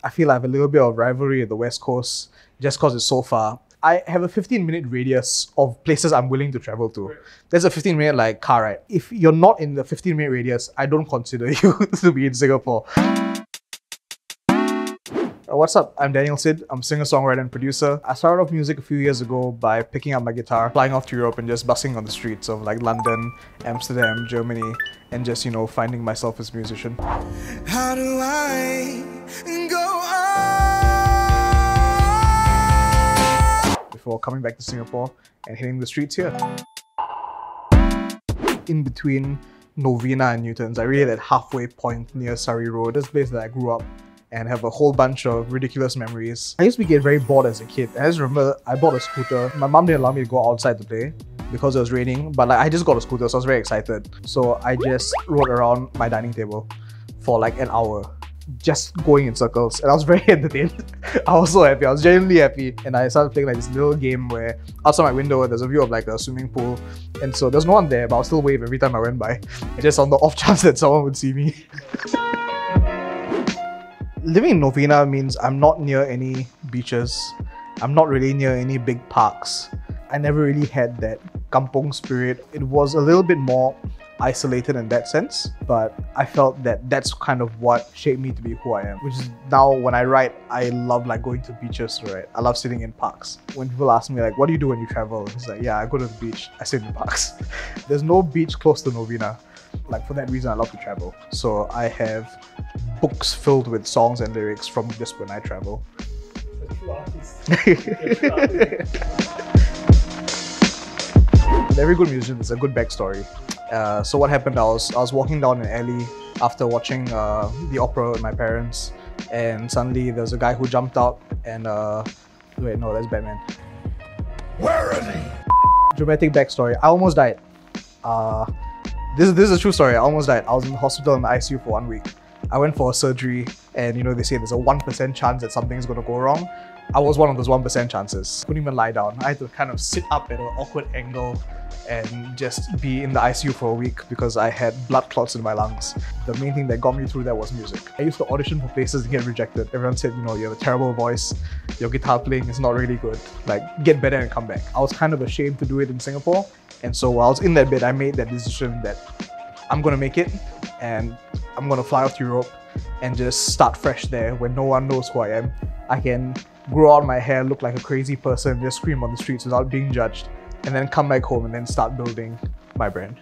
I feel I have a little bit of rivalry at the West Coast just because it's so far. I have a 15-minute radius of places I'm willing to travel to. Right. There's a 15-minute like car ride. If you're not in the 15-minute radius, I don't consider you to be in Singapore. What's up? I'm Daniel Sid. I'm a singer-songwriter and producer. I started off music a few years ago by picking up my guitar, flying off to Europe and just busking on the streets of like London, Amsterdam, Germany, and just, finding myself as a musician. How do I go on? Before coming back to Singapore and hitting the streets here. In between Novena and Newton's, I really had that halfway point near Surrey Road, this place that I grew up and have a whole bunch of ridiculous memories. I used to get very bored as a kid. I just remember I bought a scooter. My mom didn't allow me to go outside to play because it was raining, but I just got a scooter, so I was very excited. So I just rode around my dining table for like an hour, just going in circles, and I was very entertained. I was so happy. I was genuinely happy, and I started playing like this little game where outside my window there's a view of like a swimming pool, and so there's no one there, but I'll still wave every time I went by, just on the off chance that someone would see me. Living in Novena means I'm not near any beaches. I'm not really near any big parks. I never really had that kampong spirit. It was a little bit more isolated in that sense, but I felt that that's kind of what shaped me to be who I am, which is now when I write, I love like going to beaches to write. I love sitting in parks. When people ask me like, what do you do when you travel? It's like, yeah, I go to the beach, I sit in parks. There's no beach close to Novena. Like, for that reason, I love to travel. So I have books filled with songs and lyrics from just when I travel. A true artist. With every good musician, there's a good backstory. So what happened, I was walking down an alley after watching the opera with my parents, and suddenly there's a guy who jumped out and wait, no, that's Batman. Where is he? Dramatic backstory. I almost died. This is a true story. I almost died. I was in the hospital in the ICU for 1 week. I went for a surgery, and they say there's a 1% chance that something's going to go wrong. I was one of those 1% chances. Couldn't even lie down. I had to kind of sit up at an awkward angle and just be in the ICU for a week because I had blood clots in my lungs. The main thing that got me through that was music. I used to audition for places and get rejected. Everyone said, you have a terrible voice, your guitar playing is not really good. Like, get better and come back. I was kind of ashamed to do it in Singapore. And so while I was in that bed, I made that decision that I'm gonna make it and I'm gonna fly off to Europe and just start fresh there where no one knows who I am. I can grow out my hair, look like a crazy person, just scream on the streets without being judged, and then come back home and then start building my brand.